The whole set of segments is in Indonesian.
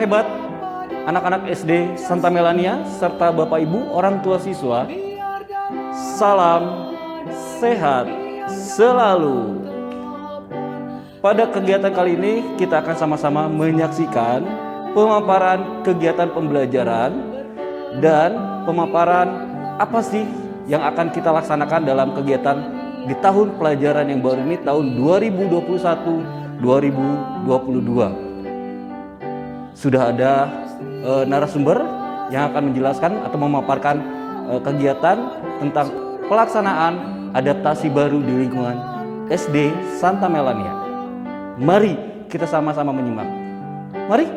anak-anak hebat, anak-anak SD Santa Melania, serta Bapak Ibu orang tua siswa, salam sehat selalu. Pada kegiatan kali ini kita akan sama-sama menyaksikan pemaparan kegiatan pembelajaran dan pemaparan apa sih yang akan kita laksanakan dalam kegiatan di tahun pelajaran yang baru ini, tahun 2021-2022. Sudah ada narasumber yang akan menjelaskan atau memaparkan kegiatan tentang pelaksanaan adaptasi baru di lingkungan SD Santa Melania. Mari kita sama-sama menyimak. Mari.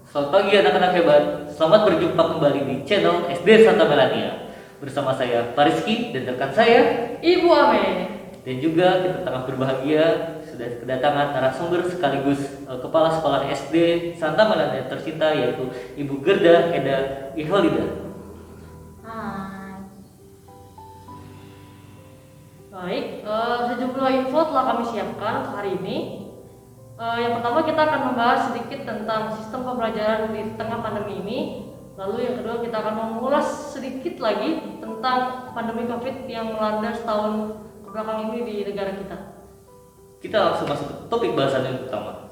Selamat pagi anak-anak hebat. Selamat berjumpa kembali di channel SD Santa Melania. Bersama saya Pariski dan rekan saya Ibu Ame. Dan juga kita tengah berbahagia sudah kedatangan narasumber sekaligus Kepala Sekolah SD Santa Melania tercinta, yaitu Ibu Gerda Eda Iholida. Hai. Baik, sejumlah info telah kami siapkan untuk hari ini. Yang pertama kita akan membahas sedikit tentang sistem pembelajaran di tengah pandemi ini. Lalu yang kedua kita akan mengulas sedikit lagi tentang pandemi COVID yang melanda setahun kebelakang ini di negara kita. Kita langsung masuk ke topik bahasan yang pertama.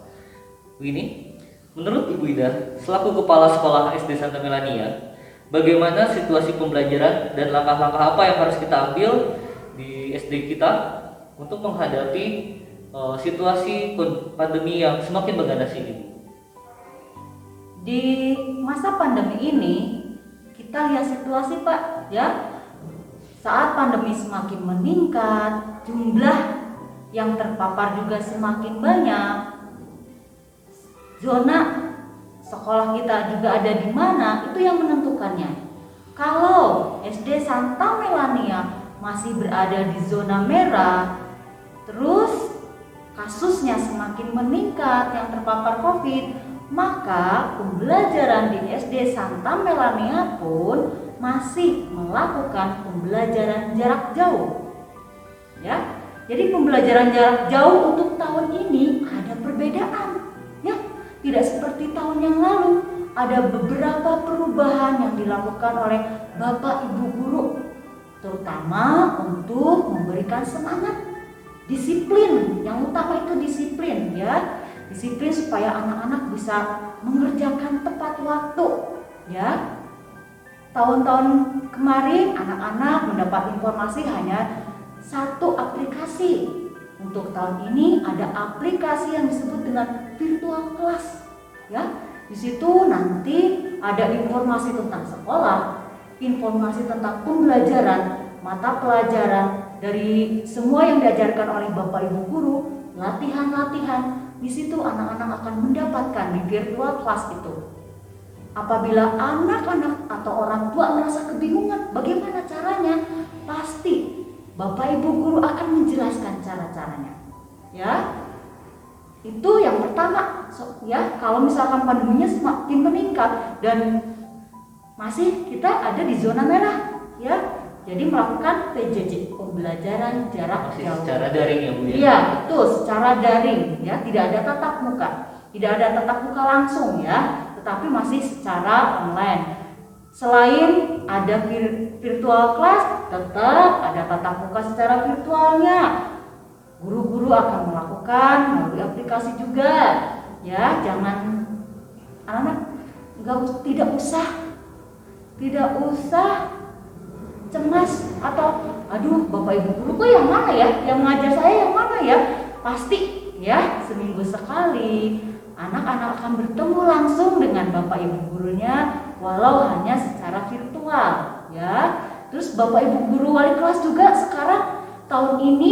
Begini, menurut Ibu Ida, selaku Kepala Sekolah SD Santa Melania, bagaimana situasi pembelajaran dan langkah-langkah apa yang harus kita ambil di SD kita untuk menghadapi situasi pandemi yang semakin mengganas ini? Di masa pandemi ini kita lihat situasi Pak, ya. Saat pandemi semakin meningkat, jumlah yang terpapar juga semakin banyak. Zona sekolah kita juga ada di mana, itu yang menentukannya. Kalau SD Santa Melania masih berada di zona merah, terus kasusnya semakin meningkat yang terpapar COVID, maka pembelajaran di SD Santa Melania pun masih melakukan pembelajaran jarak jauh. Ya. Jadi pembelajaran jarak jauh untuk tahun ini ada perbedaan, ya. Tidak seperti tahun yang lalu. Ada beberapa perubahan yang dilakukan oleh Bapak Ibu guru, terutama untuk memberikan semangat, disiplin. Yang utama itu disiplin, ya. Disiplin supaya anak-anak bisa mengerjakan tepat waktu, ya. Tahun-tahun kemarin anak-anak mendapat informasi hanya satu aplikasi. Untuk tahun ini ada aplikasi yang disebut dengan virtual class, ya. Di situ nanti ada informasi tentang sekolah, informasi tentang pembelajaran, mata pelajaran dari semua yang diajarkan oleh Bapak Ibu guru, latihan-latihan. Di situ anak-anak akan mendapatkan di virtual class itu. Apabila anak-anak atau orang tua merasa kebingungan bagaimana caranya, pasti Bapak Ibu guru akan menjelaskan cara-caranya. Ya. Itu yang pertama. Ya, kalau misalkan pandeminya semakin meningkat dan masih kita ada di zona merah, ya. Jadi melakukan PJJ, pembelajaran jarak jauh. Secara daring ya Bu ya? Iya, betul, secara daring, ya, tidak ada tatap muka. Tidak ada tatap muka langsung, ya, tetapi masih secara online. Selain ada virtual class, tetap ada tatap muka secara virtualnya. Guru-guru akan melakukan melalui aplikasi juga, ya. Jangan anak-anak tidak usah cemas atau aduh Bapak Ibu guru kok yang mana ya, yang mengajar saya yang mana ya. Pasti ya seminggu sekali anak-anak akan bertemu langsung dengan Bapak Ibu gurunya walau hanya secara virtual, ya. Terus Bapak Ibu guru wali kelas juga sekarang tahun ini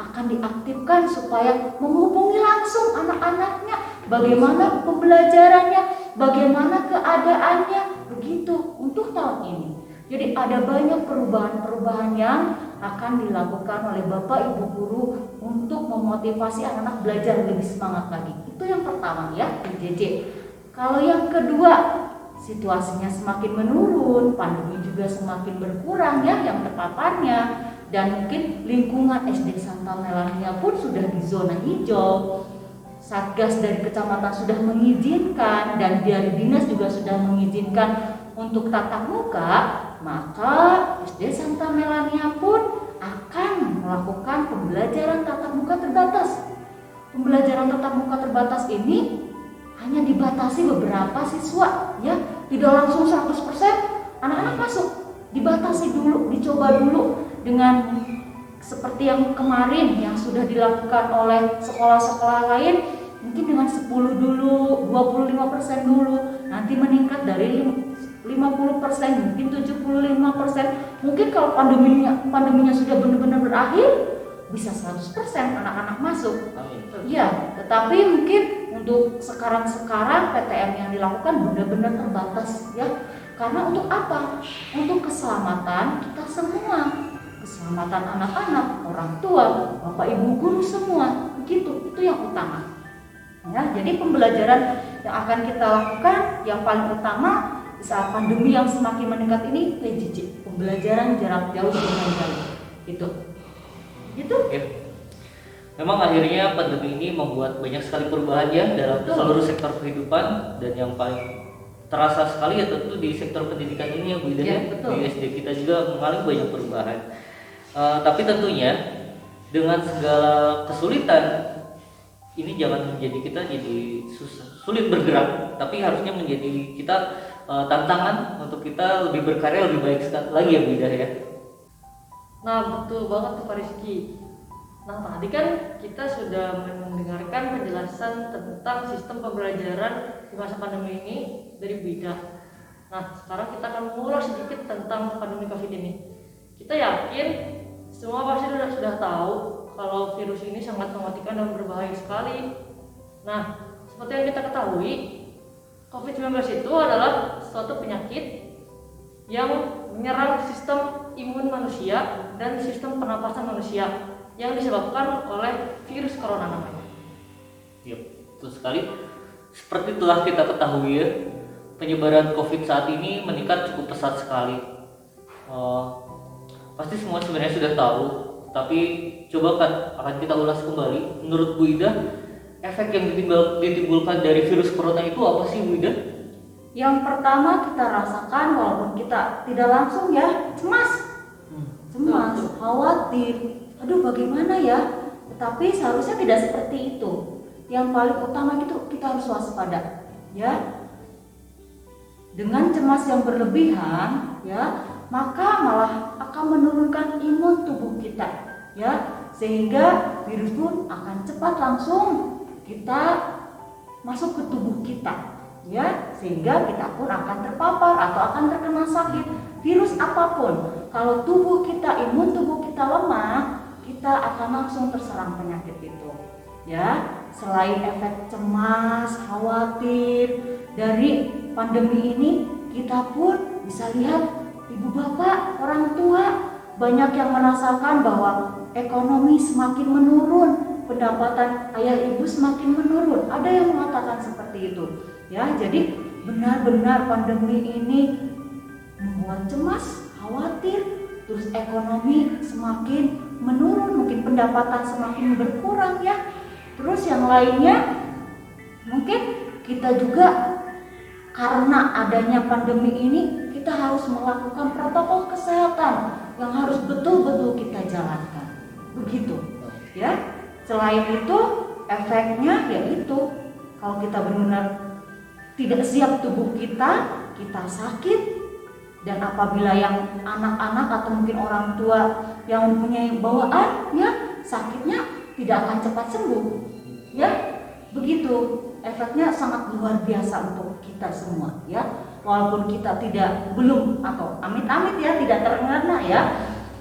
akan diaktifkan supaya menghubungi langsung anak-anaknya, bagaimana pembelajarannya, bagaimana keadaannya, begitu untuk tahun ini. Jadi ada banyak perubahan-perubahan yang akan dilakukan oleh Bapak Ibu guru untuk memotivasi anak-anak belajar lebih semangat lagi. Itu yang pertama ya, PJJ. Kalau yang kedua, situasinya semakin menurun, pandemi juga semakin berkurang ya yang terpaparnya, dan mungkin lingkungan SD Santa Melania pun sudah di zona hijau. Satgas dari kecamatan sudah mengizinkan dan dari dinas juga sudah mengizinkan untuk tatap muka, maka SD Santa Melania pun akan melakukan pembelajaran tatap muka terbatas. Pembelajaran tatap muka terbatas ini hanya dibatasi beberapa siswa, ya, tidak langsung 100% anak-anak masuk, dibatasi dulu, dicoba dulu dengan seperti yang kemarin yang sudah dilakukan oleh sekolah-sekolah lain, mungkin dengan 10 dulu, 25% dulu, nanti meningkat dari 50%, mungkin 75%. Mungkin kalau pandeminya sudah benar-benar berakhir, bisa 100% anak-anak masuk. Ya, tetapi mungkin untuk sekarang PTM yang dilakukan benar-benar terbatas, ya. Karena untuk apa? Untuk keselamatan kita semua, keselamatan anak-anak, orang tua, bapak ibu guru semua, begitu. Itu yang utama. Ya, jadi pembelajaran yang akan kita lakukan yang paling utama di saat pandemi yang semakin meningkat ini PJJ, pembelajaran jarak jauh dengan jauh. Gitu. Ya. Memang akhirnya pandemi ini membuat banyak sekali perubahan ya dalam seluruh sektor kehidupan, dan yang paling terasa sekali ya tentu di sektor pendidikan ini ya Bu Ida. Ya, betul. Di SD kita juga mengalami banyak perubahan. Tapi tentunya dengan segala kesulitan ini jangan menjadi kita jadi sulit bergerak, tapi harusnya menjadi kita tantangan untuk kita lebih berkarya lebih baik lagi ya Bu Ida ya. Nah, betul banget tuh Pak Rizky. Nah, tadi kan kita sudah mendengarkan penjelasan tentang sistem pembelajaran di masa pandemi ini dari Bu Ida. Nah, sekarang kita akan mengulas sedikit tentang pandemi COVID ini. Kita yakin semua pasti sudah tahu kalau virus ini sangat mematikan dan berbahaya sekali. Nah, seperti yang kita ketahui, COVID-19 itu adalah suatu penyakit yang menyerang sistem imun manusia dan sistem pernapasan manusia yang disebabkan oleh virus corona namanya. Ya, betul sekali. Seperti telah kita ketahui ya, penyebaran COVID saat ini meningkat cukup pesat sekali. Pasti semua sebenarnya sudah tahu, tapi coba kan akan kita ulas kembali. Menurut Bu Ida, efek yang ditimbulkan dari virus corona itu apa sih Bu Ida? Yang pertama kita rasakan walaupun kita tidak langsung ya, cemas, khawatir. Aduh bagaimana ya? Tetapi seharusnya tidak seperti itu. Yang paling utama itu kita harus waspada, ya. Dengan cemas yang berlebihan, ya, maka malah akan menurunkan imun tubuh kita, ya, sehingga virus pun akan cepat langsung kita masuk ke tubuh kita, ya, sehingga kita pun akan terpapar atau akan terkena sakit virus apapun. Kalau tubuh kita, imun tubuh kita lemah, kita akan langsung terserang penyakit itu, ya. Selain efek cemas, khawatir dari pandemi ini, kita pun bisa lihat ibu bapak, orang tua banyak yang merasakan bahwa ekonomi semakin menurun, pendapatan ayah ibu semakin menurun. Ada yang mengatakan seperti itu, ya. Jadi benar-benar pandemi ini membuat cemas, khawatir, terus ekonomi semakin menurun, mungkin pendapatan semakin berkurang, ya. Terus yang lainnya mungkin kita juga karena adanya pandemi ini kita harus melakukan protokol kesehatan yang harus betul-betul kita jalankan, begitu, ya. Selain itu efeknya yaitu kalau kita benar-benar tidak siap tubuh kita sakit, dan apabila yang anak-anak atau mungkin orang tua yang mempunyai bawaan, ya, sakitnya tidak akan cepat sembuh, ya. Begitu, efeknya sangat luar biasa untuk kita semua, ya. Walaupun kita belum atau amit-amit ya tidak terkena, ya.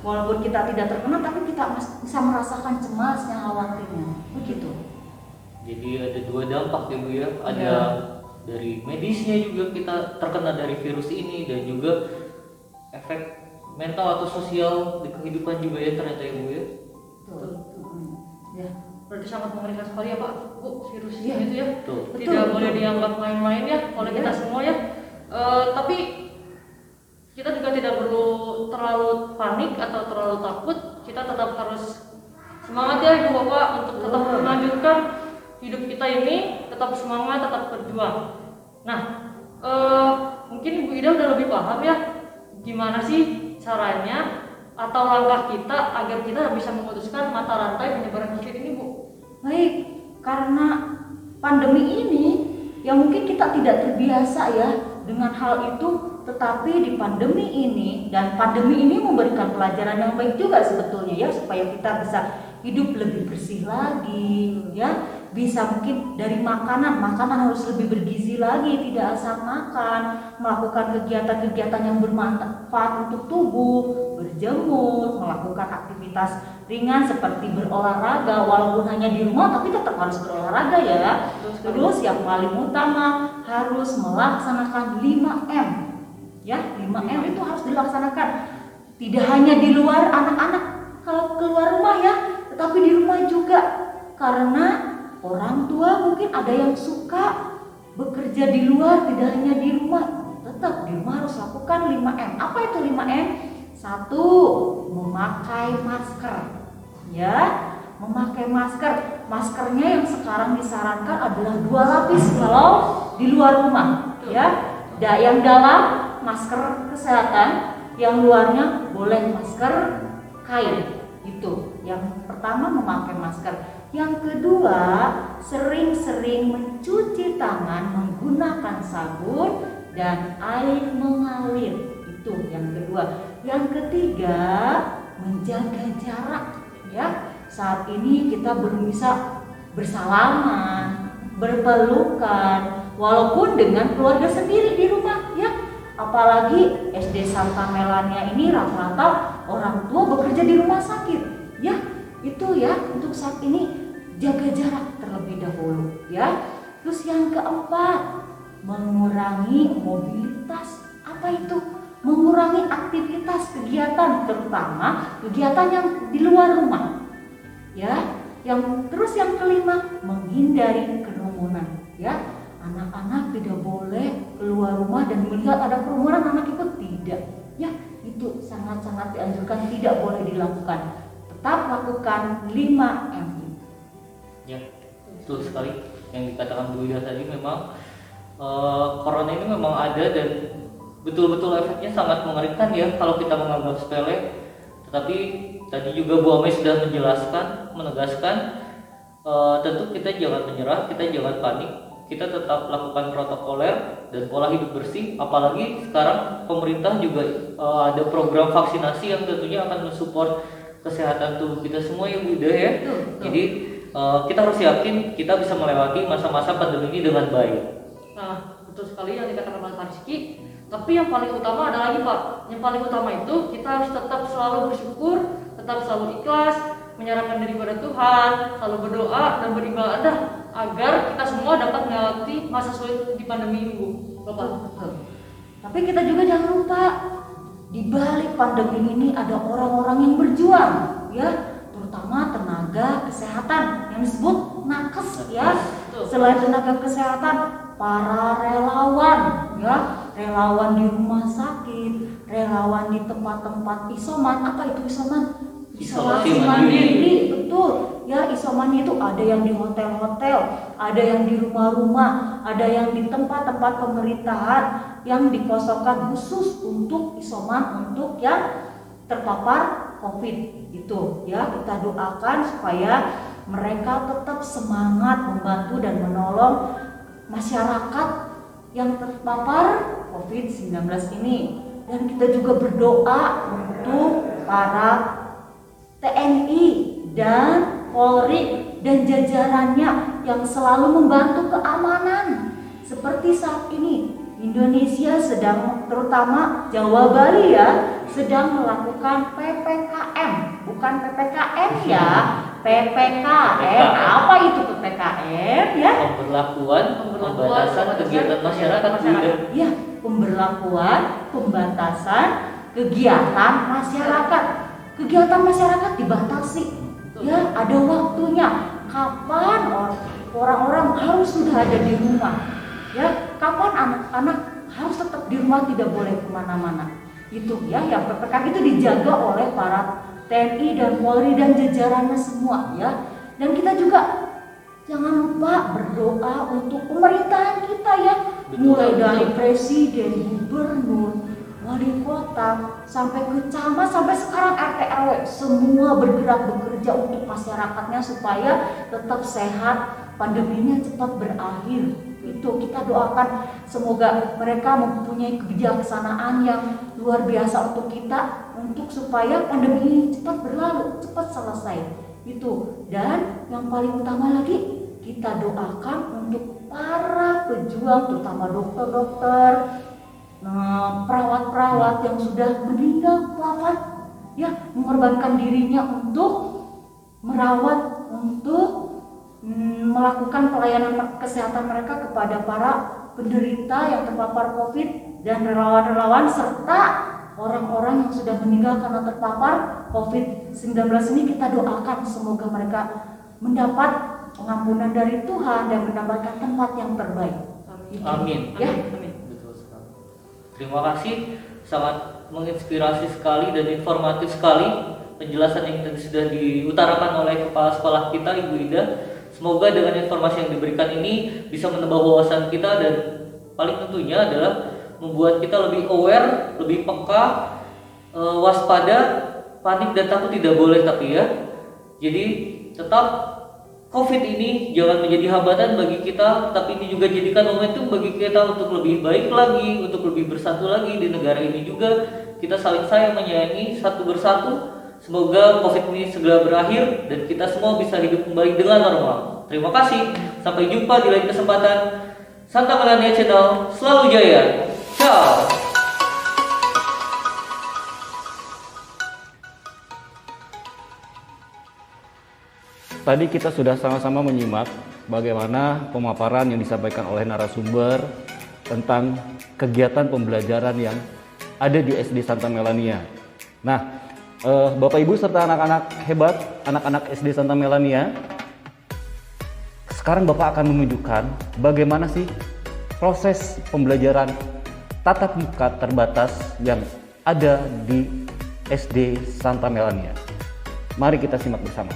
Walaupun kita tidak terkena, tapi kita bisa merasakan cemasnya, khawatirnya, begitu. Jadi ada dua dampak ya Bu ya. Ada dari medisnya juga kita terkena dari virus ini, dan juga efek mental atau sosial di kehidupan juga ya ternyata ya Bu ya. Betul. Ya, berarti sangat mengerikan sekali ya Pak Bu, virus Ya. itu ya. Betul. Tidak boleh dianggap main-main ya oleh kita semua ya. Tapi kita juga tidak perlu terlalu panik atau terlalu takut. Kita tetap harus semangat ya Ibu Bapak untuk tetap melanjutkan hidup kita ini tetap semangat, tetap berjuang. Nah, mungkin Ibu Ida udah lebih paham ya gimana sih caranya atau langkah kita agar kita bisa memutuskan mata rantai penyebaran COVID ini, Bu. Baik, karena pandemi ini yang mungkin kita tidak terbiasa ya dengan hal itu, tetapi di pandemi ini, dan pandemi ini memberikan pelajaran yang baik juga sebetulnya ya, supaya kita bisa hidup lebih bersih lagi ya, bisa mungkin dari makanan harus lebih bergizi lagi, tidak asal makan, melakukan kegiatan-kegiatan yang bermanfaat untuk tubuh, berjemur, melakukan aktivitas ringan seperti berolahraga walaupun hanya di rumah tapi tetap harus berolahraga ya. Terus yang paling utama harus melaksanakan 5M ya, 5M itu harus dilaksanakan, tidak hanya di luar anak-anak kalau keluar rumah ya, tetapi di rumah juga, karena orang tua mungkin ada yang suka bekerja di luar, tidak hanya di rumah, tetap di rumah harus lakukan 5M. Apa itu 5M? 1. Memakai masker ya, memakai masker. Maskernya yang sekarang disarankan adalah 2 lapis kalau di luar rumah ya. Yang dalam masker kesehatan, yang luarnya boleh masker kain. Itu yang pertama, memakai masker. Yang kedua, sering-sering mencuci tangan menggunakan sabun dan air mengalir. Itu yang kedua. Yang ketiga, menjaga jarak ya. Saat ini kita belum bisa bersalaman, berpelukan walaupun dengan keluarga sendiri di rumah ya. Apalagi SD Santa Melania ini rata-rata orang tua bekerja di rumah sakit ya. Itu ya, untuk saat ini jaga jarak terlebih dahulu ya. Terus yang keempat, mengurangi mobilitas. Apa itu? Mengurangi aktivitas kegiatan, terutama kegiatan yang di luar rumah ya. Terus yang kelima, menghindari kerumunan ya. Anak-anak tidak boleh keluar rumah dan melihat ada kerumunan, anak itu tidak ya. Itu sangat-sangat dianjurkan, tidak boleh dilakukan. Tetap lakukan 5M. Ya, betul sekali yang dikatakan Bu Ida tadi. Memang corona ini memang ada dan betul-betul efeknya sangat mengerikan ya kalau kita menganggap sepele. Tetapi tadi juga Bu Ame sudah menjelaskan, menegaskan, tentu kita jangan menyerah, kita jangan panik, kita tetap lakukan protokoler dan pola hidup bersih. Apalagi sekarang pemerintah juga ada program vaksinasi yang tentunya akan mensupport kesehatan tubuh kita semua ya Bu Ida ya. Jadi kita harus yakin kita bisa melewati masa-masa pandemi ini dengan baik. Nah, betul sekali yang dikatakan Mas Rizky. Tapi yang paling utama ada lagi Pak. Yang paling utama itu kita harus tetap selalu bersyukur, tetap selalu ikhlas, menyerahkan diri pada Tuhan, selalu berdoa dan beribadah agar kita semua dapat melewati masa sulit di pandemi ini, Bu. Bapak. Betul. Tapi kita juga jangan lupa, di balik pandemi ini ada orang-orang yang berjuang ya, terutama tenaga kesehatan yang disebut nakes ya. Selain tenaga kesehatan, para relawan ya, relawan di rumah sakit, relawan di tempat-tempat isoman. Apa itu isoman? Isolasi mandiri. Betul ya, isoman itu ada yang di hotel-hotel, ada yang di rumah-rumah, ada yang di tempat-tempat pemerintahan yang dikosongkan khusus untuk isoman untuk yang terpapar COVID itu ya. Kita doakan supaya mereka tetap semangat membantu dan menolong masyarakat yang terpapar COVID-19 ini. Dan kita juga berdoa untuk para TNI dan Polri dan jajarannya yang selalu membantu keamanan. Seperti saat ini Indonesia sedang, terutama Jawa Bali ya, sedang melakukan PPKM, bukan PPKM ya, PPKM. Apa itu PPKM ya? Pembatasan kegiatan masyarakat. Ya, pembatasan kegiatan masyarakat. Kegiatan masyarakat dibatasi. Ya, ada waktunya. Kapan orang-orang harus sudah ada di rumah? Ya, kapan anak-anak harus tetap di rumah, tidak boleh kemana-mana. Itu ya, yang PPKM itu dijaga oleh para TNI dan Polri dan jajarannya semua ya. Dan kita juga jangan lupa berdoa untuk pemerintahan kita ya. Betul, Mulai betul. dari presiden, gubernur, wali kota, sampai ke camat, sampai sekarang RT RW, semua bergerak bekerja untuk masyarakatnya supaya tetap sehat, pandeminya cepat berakhir. Itu kita doakan semoga mereka mempunyai kebijaksanaan yang luar biasa untuk kita, untuk supaya pandemi ini cepat berlalu, cepat selesai. Itu. Dan yang paling utama lagi, kita doakan untuk para pejuang, terutama dokter-dokter, perawat-perawat yang sudah meninggal wafat, ya, mengorbankan dirinya untuk merawat, untuk melakukan pelayanan kesehatan mereka kepada para penderita yang terpapar COVID dan relawan-relawan serta orang-orang yang sudah meninggal karena terpapar COVID-19 ini. Kita doakan semoga mereka mendapat pengampunan dari Tuhan dan mendapatkan tempat yang terbaik. Amin. Ya. Amin. Betul sekali. Terima kasih, sangat menginspirasi sekali dan informatif sekali penjelasan yang tadi sudah diutarakan oleh kepala sekolah kita, Ibu Ida. Semoga dengan informasi yang diberikan ini bisa menambah wawasan kita dan paling tentunya adalah membuat kita lebih aware, lebih peka, waspada, panik dan takut tidak boleh tapi ya. Jadi tetap COVID ini jangan menjadi hambatan bagi kita, tapi ini juga jadikan momentum bagi kita untuk lebih baik lagi, untuk lebih bersatu lagi di negara ini juga. Kita saling sayang menyayangi satu bersatu. Semoga COVID ini segera berakhir dan kita semua bisa hidup kembali dengan normal. Terima kasih. Sampai jumpa di lain kesempatan. Santa Melania Channel selalu jaya. Ciao. Tadi kita sudah sama-sama menyimak bagaimana pemaparan yang disampaikan oleh narasumber tentang kegiatan pembelajaran yang ada di SD Santa Melania. Nah, Bapak Ibu serta anak-anak hebat, anak-anak SD Santa Melania, sekarang Bapak akan menunjukkan bagaimana sih proses pembelajaran tatap muka terbatas yang ada di SD Santa Melania. Mari kita simak bersama.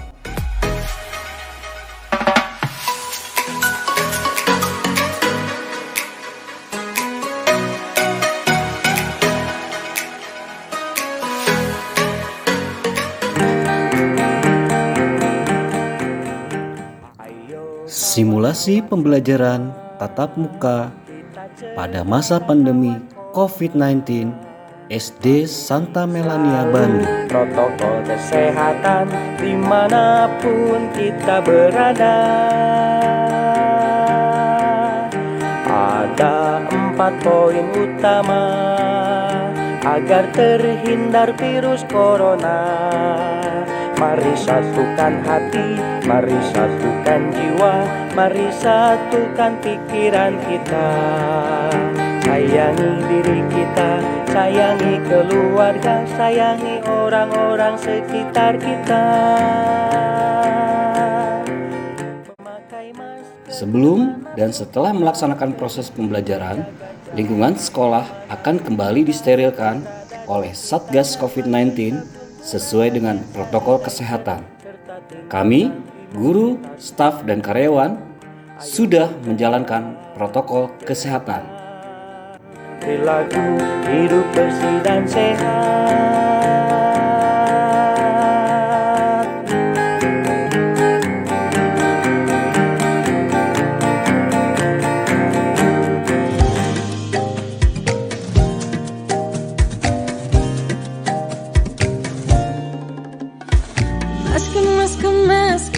Simulasi pembelajaran tatap muka pada masa pandemi COVID-19 SD Santa Melania Bandung. Protokol kesehatan dimanapun kita berada. Ada 4 poin utama agar terhindar virus corona. Mari satukan hati, mari satukan jiwa, mari satukan pikiran kita. Sayangi diri kita, sayangi keluarga, sayangi orang-orang sekitar kita. Memakai masker. Sebelum dan setelah melaksanakan proses pembelajaran, lingkungan sekolah akan kembali disterilkan oleh Satgas COVID-19 sesuai dengan protokol kesehatan. Kami, guru, staf, dan karyawan sudah menjalankan protokol kesehatan. Perilaku hidup bersih dan sehat.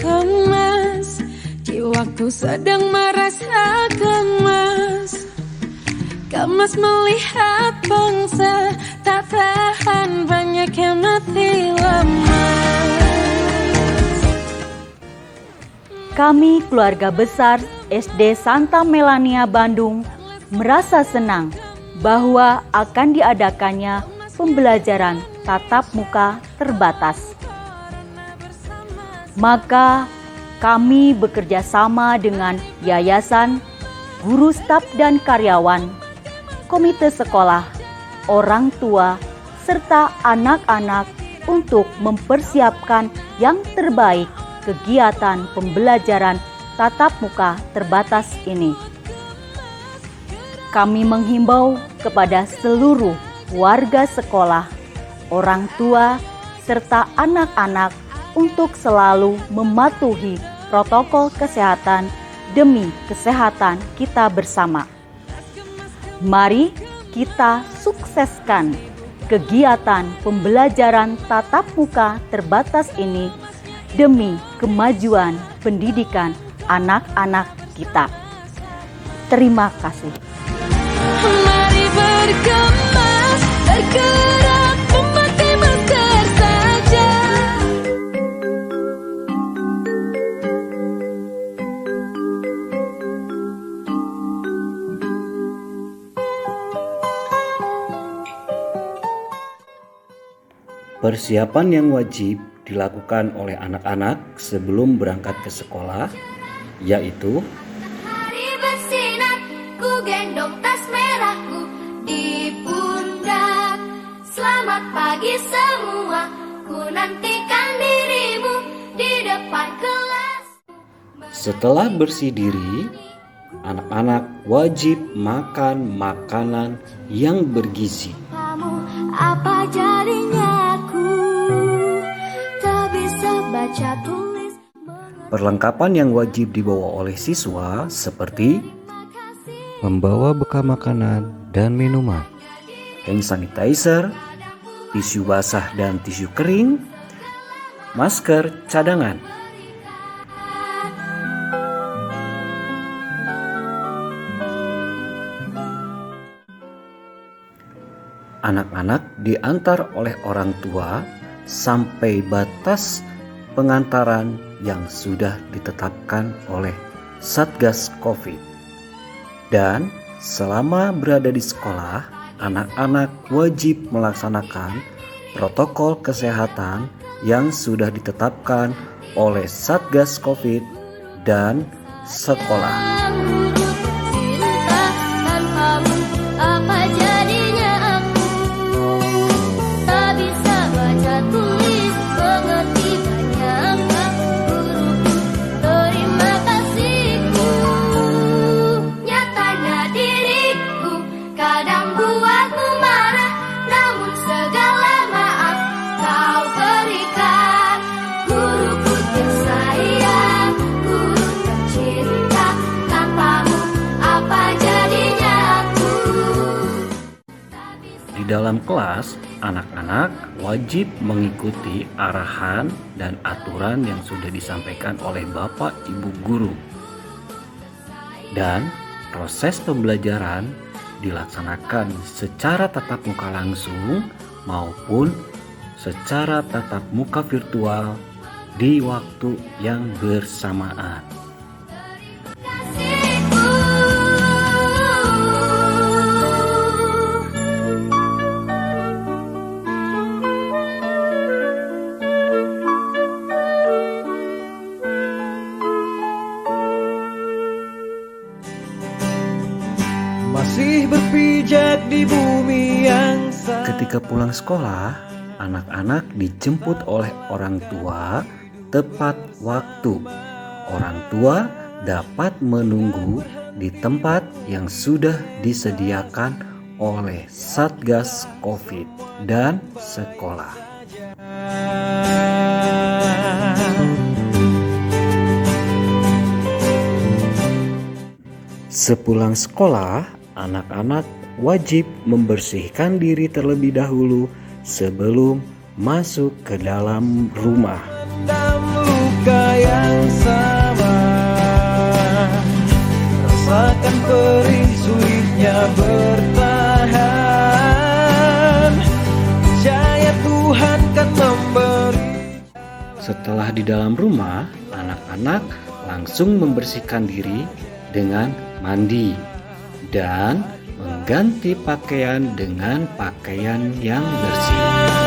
Kemas di waktu sedang merasa kemas. Kemas melihat bangsa tak tahan, banyak yang mati lemas. Kami keluarga besar SD Santa Melania Bandung merasa senang bahwa akan diadakannya pembelajaran tatap muka terbatas. Maka kami bekerja sama dengan yayasan, guru staf dan karyawan, komite sekolah, orang tua, serta anak-anak untuk mempersiapkan yang terbaik kegiatan pembelajaran tatap muka terbatas ini. Kami menghimbau kepada seluruh warga sekolah, orang tua, serta anak-anak untuk selalu mematuhi protokol kesehatan demi kesehatan kita bersama. Mari kita sukseskan kegiatan pembelajaran tatap muka terbatas ini demi kemajuan pendidikan anak-anak kita. Terima kasih. Mari berkemas, bergerak, memakai masker saja. Persiapan yang wajib dilakukan oleh anak-anak sebelum berangkat ke sekolah yaitu Hari bersinar, ku gendong tas merahku di pundak. Selamat pagi semua, ku nantikan dirimu di depan kelas. setelah bersih diri, anak-anak wajib makan makanan yang bergizi. Kamu apa jadinya aku tak bisa baca tulis. Perlengkapan yang wajib dibawa oleh siswa seperti membawa bekal makanan dan minuman, hand sanitizer, tisu basah dan tisu kering, masker cadangan. Anak-anak diantar oleh orang tua sampai batas pengantaran yang sudah ditetapkan oleh Satgas Covid. Dan selama berada di sekolah, anak-anak wajib melaksanakan protokol kesehatan yang sudah ditetapkan oleh Satgas Covid dan sekolah. Cinta tanpamu apa jadinya aku tak bisa baca tulis mengerti banyak guruku terima kasihku nyatanya diriku kadang buatmu marah namun segala maaf kau berikan guruku tersayang guru tercinta tanpamu apa jadinya aku. Di dalam kelas, anak-anak wajib mengikuti arahan dan aturan yang sudah disampaikan oleh Bapak Ibu guru. Dan proses pembelajaran dilaksanakan secara tatap muka langsung maupun secara tatap muka virtual di waktu yang bersamaan. Masih berpijak di bumi yang Ketika pulang sekolah, anak-anak dijemput oleh orang tua tepat waktu. Orang tua dapat menunggu di tempat yang sudah disediakan oleh Satgas Covid dan sekolah. Sepulang sekolah, anak-anak wajib membersihkan diri terlebih dahulu sebelum masuk ke dalam rumah. dan luka yang sama. Rasakan perih sulitnya bertahan. Percaya Tuhan kan memberi. Setelah di dalam rumah, anak-anak langsung membersihkan diri dengan mandi dan mengganti pakaian dengan pakaian yang bersih.